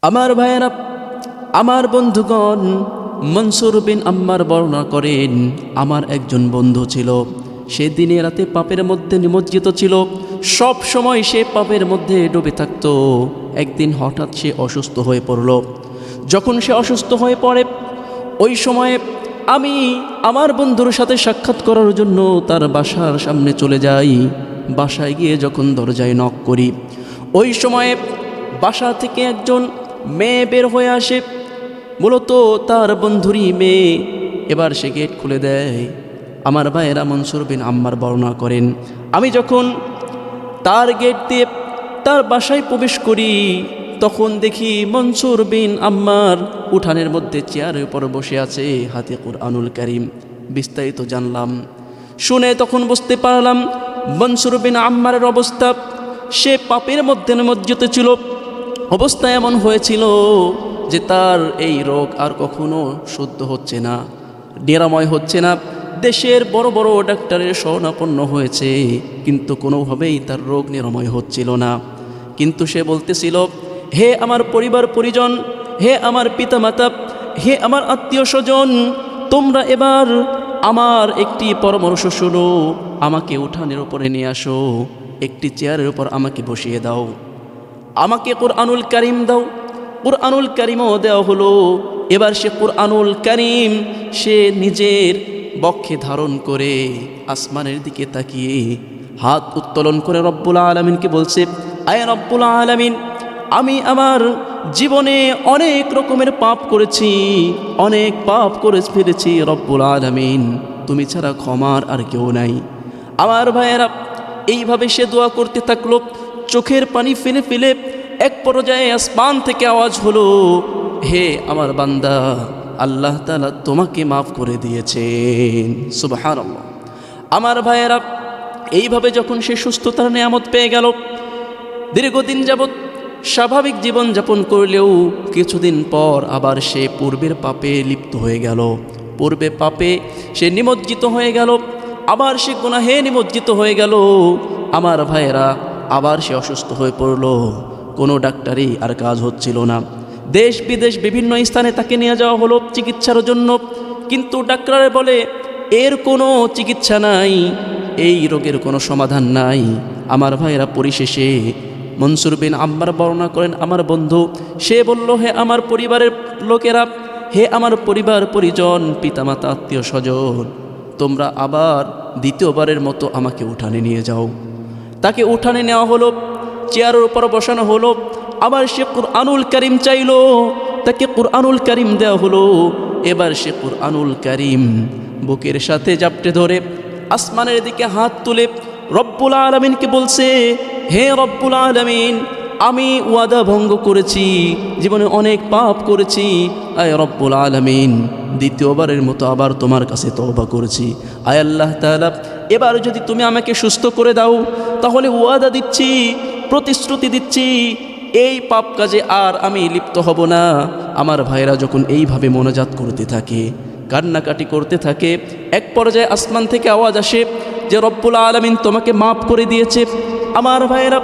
আমার ভাইয়েরা, আমার বন্ধুগণ, মনসুর বিন আম্মার বর্ণনা করেন, আমার একজন বন্ধু ছিল। সে দিনে রাতে পাপের মধ্যে নিমজ্জিত ছিল, সব সময় সে পাপের মধ্যে ডুবে থাকত। একদিন হঠাৎ সে অসুস্থ হয়ে পড়ল। যখন সে অসুস্থ হয়ে পড়ে, ওই সময়ে আমি আমার বন্ধুর সাথে সাক্ষাৎ করার জন্য তার বাসার সামনে চলে যাই। বাসায় গিয়ে যখন দরজায় নক করি, ওই সময়ে বাসা থেকে একজন মেয়ে বের হয়ে আসে, মূলত তার বন্ধুরই মেয়ে। এবার সে গেট খুলে দেয়। আমার ভাইয়েরা, মনসুর বিন আম্মার বর্ণনা করেন, আমি যখন তার গেট দিয়ে তার বাসায় প্রবেশ করি, তখন দেখি মনসুর বিন আম্মার উঠানের মধ্যে চেয়ারের উপর বসে আছে, হাতে কুরআনুল কারীম। বিস্তারিত জানলাম, শুনে তখন বুঝতে পারলাম মনসুর বিন আম্মারের অবস্থা, সে পাপের মধ্যে নিমজ্জিত ছিল। অবস্থা এমন হয়েছিল যে তার এই রোগ আর কখনো শুদ্ধ হচ্ছে না, নিরাময় হচ্ছে না। দেশের বড় বড় ডাক্তারের শরণাপন্ন হয়েছে, কিন্তু কোনোভাবেই তার রোগ নিরাময় হচ্ছিল না। কিন্তু সে বলতেছিল, হে আমার পরিবার পরিজন, হে আমার পিতামাতা, হে আমার আত্মীয় স্বজন, তোমরা এবার আমার একটি পরামর্শ শোনো। আমাকে উঠানের উপরে নিয়ে আসো, একটি চেয়ারের উপর আমাকে বসিয়ে দাও, আমাকে কুরআনুল কারীম দাও। কুরআনুল কারীমও দেওয়া হলো। এবার সে কুরআনুল কারীম সে নিজের বক্ষে ধারণ করে আসমানের দিকে তাকিয়ে হাত উত্তোলন করে রব্বুল আলামিনকে বলছে, আয় রব্বুল আলামিন, আমি আমার জীবনে অনেক রকমের পাপ করেছি, অনেক পাপ করে ফেলেছি। রব্বুল আলামিন, তুমি ছাড়া ক্ষমার আর কেউ নাই। আমার ভাইয়েরা, এইভাবে সে দোয়া করতে থাকলো, চোখের পানি ফেলে ফেলে। এক পর্যায়ে আসমান থেকে আওয়াজ হলো, হে আমার বান্দা, আল্লাহ তাআলা তোমাকে মাফ করে দিয়েছেন। সুবহানাল্লাহ। আমার ভাইয়েরা, এইভাবে যখন সে সুস্থতার নিয়ামত পেয়ে গেল, দীর্ঘদিন যাবৎ স্বাভাবিক জীবন যাপন করলেও কিছুদিন পর আবার সে পূর্বের পাপে লিপ্ত হয়ে গেল। পূর্বে পাপে সে নিমজ্জিত হয়ে গেল, আবার সে গুনাহে নিমজ্জিত হয়ে গেল। আমার ভাইয়েরা, আবার সে অসুস্থ হয়ে পড়ল। কোনো ডাক্তারই আর কাজ হচ্ছিল না। দেশ বিদেশ বিভিন্ন স্থানে তাকে নিয়ে যাওয়া হলো চিকিৎসার জন্য, কিন্তু ডাক্তারে বলে এর কোনো চিকিৎসা নাই, এই রোগের কোনো সমাধান নাই। আমার ভাইয়েরা, পরিশেষে মনসুর বিন আম্মার বর্ণনা করেন, আমার বন্ধু সে বলল, হে আমার পরিবারের লোকেরা, হে আমার পরিবার পরিজন, পিতামাতা, আত্মীয় স্বজন, তোমরা আবার দ্বিতীয়বারের মতো আমাকে উঠানে নিয়ে যাও। তাকে উঠানে নেওয়া হলো, চেয়ারের উপর বসানো হলো। আবার সে কুরআনুল কারীম চাইল, তাকে কুরআনুল কারীম দেওয়া হলো। এবার সে কুরআনুল কারীম বুকের সাথে জাপটে ধরে আসমানের দিকে হাত তুলে রব্বুল আলামিনকে বলছে, হে রব্বুল আলামিন, আমি ওয়াদা ভঙ্গ করেছি, জীবনে অনেক পাপ করেছি। আয় রব্বুল আলামিন, দ্বিতীয়বারের মতো আবার তোমার কাছে তওবা করেছি। আয় আল্লাহ তাআলা, এবার যদি তুমি আমাকে সুস্থ করে দাও, তাহলে ওয়াদা দিচ্ছি, প্রতিশ্রুতি দিচ্ছি, এই পাপ কাজে আর আমি লিপ্ত হব না। আমার ভাইরা যখন এইভাবে মোনাজাত করতে থাকে, কান্নাকাটি করতে থাকে, এক পর্যায়ে আসমান থেকে আওয়াজ আসে যে রব্বুল আলামিন তোমাকে মাফ করে দিয়েছে। আমার ভাইরা,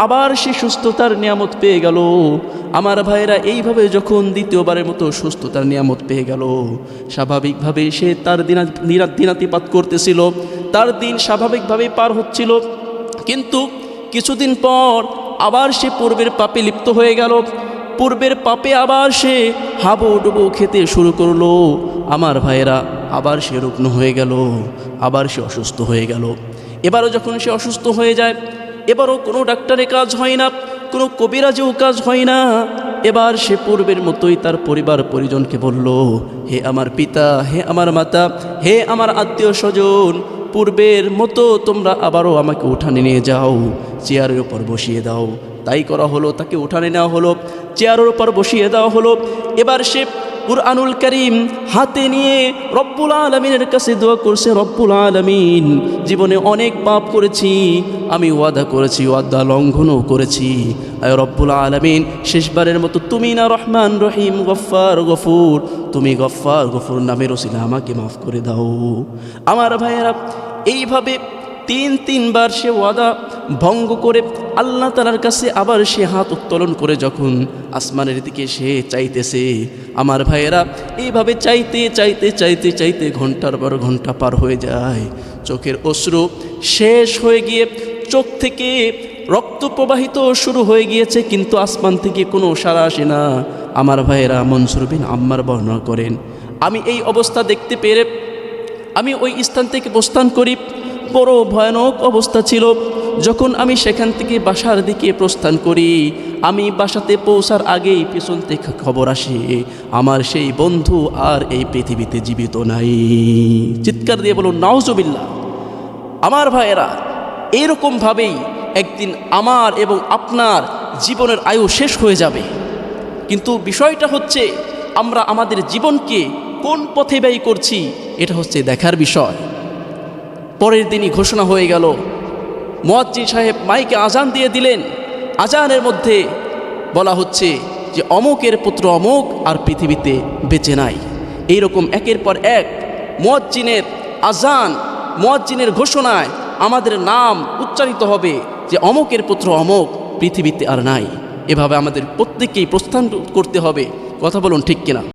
আবার সে সুস্থতার নিয়ামত পেয়ে গেল। আমার ভাইরা, এইভাবে যখন দ্বিতীয়বারের মতো সুস্থতার নিয়ামত পেয়ে গেল, স্বাভাবিকভাবে সে তার দিনাতিপাত করতেছিল, তার দিন স্বাভাবিকভাবেই পার হচ্ছিল। কিন্তু কিছুদিন পর আবার সে পূর্বের পাপে লিপ্ত হয়ে গেল। পূর্বের পাপে আবার সে হাবুডুবু খেতে শুরু করলো। আমার ভাইয়েরা, আবার সে রুগ্ন হয়ে গেল, আবার সে অসুস্থ হয়ে গেল। এবারও যখন সে অসুস্থ হয়ে যায়, এবারও কোনো ডাক্তারের কাজ হয় না, কোনো কবিরাজেও কাজ হয় না। এবার সে পূর্বের মতোই তার পরিবার পরিজনকে বলল, হে আমার পিতা, হে আমার মাতা, হে আমার আত্মীয় স্বজন, পূর্বের মতো তোমরা আবারও আমাকে উঠানে নিয়ে যাও, চেয়ারের উপর বসিয়ে দাও। তাই করা হলো, তাকে উঠানে নেওয়া হলো, চেয়ারের উপর বসিয়ে দেওয়া হলো। এবার সে কুরআনুল কারীম হাতে নিয়ে রব্বুল আলামিনের কাছে দোয়া করছে, রব্বুল আলামিন, জীবনে অনেক পাপ করেছি, আমি ওয়াদা করেছি, ওয়াদা লঙ্ঘনও করেছি। আয় রব্বুল আলামিন, শেষবারের মতো তুমি না রহমান রহিম, গফফার গফুর, তুমি গফফার গফুর নামের ওসিলা আমাকে মাফ করে দাও। আমার ভাইয়েরা, এইভাবে তিনবার সে ওয়াদা ভঙ্গ করে আল্লাহ তাআলার কাছে আবার সে হাত উত্তোলন করে যখন আসমানের দিকে সে চাইতেছে, আমার ভাইয়েরা এইভাবে চাইতে চাইতে চাইতে চাইতে ঘন্টার পর ঘন্টা পার হয়ে যায়। চোখের অশ্রু শেষ হয়ে গিয়ে চোখ থেকে রক্ত প্রবাহিত শুরু হয়ে গিয়েছে, কিন্তু আসমান থেকে কোনো সাড়া আসে না। আমার ভাইয়েরা মনসুর বিন আম্মার বর্ণনা করেন, আমি এই অবস্থা দেখতে পেরে আমি ওই স্থান থেকে প্রস্থান করি। বড় ভয়ানক অবস্থা ছিল। যখন আমি সেখান থেকে বাসার দিকে প্রস্থান করি, আমি বাসাতে পৌঁছার আগেই পিছন থেকে খবর আসে আমার সেই বন্ধু আর এই পৃথিবীতে জীবিত নাই। চিৎকার দিয়ে বলুন নাউজুবিল্লাহ। আমার ভাইয়েরা, এইরকমভাবেই একদিন আমার এবং আপনার জীবনের আয়ু শেষ হয়ে যাবে। কিন্তু বিষয়টা হচ্ছে আমরা আমাদের জীবনকে কোন পথে ব্যয় করছি, এটা হচ্ছে দেখার বিষয়। পরের দিনই ঘোষণা হয়ে গেল, মুয়াজ্জিন সাহেব মাইকে আজান দিয়ে দিলেন। আজানের মধ্যে বলা হচ্ছে যে অমুকের পুত্র অমুক আর পৃথিবীতে বেঁচে নাই। এইরকম একের পর এক মুয়াজ্জিনের আজান, মুয়াজ্জিনের ঘোষণায় আমাদের নাম উচ্চারিত হবে যে অমুকের পুত্র অমুক পৃথিবীতে আর নাই। এভাবে আমাদের প্রত্যেককেই প্রস্থান করতে হবে। কথা বলুন ঠিক কিনা?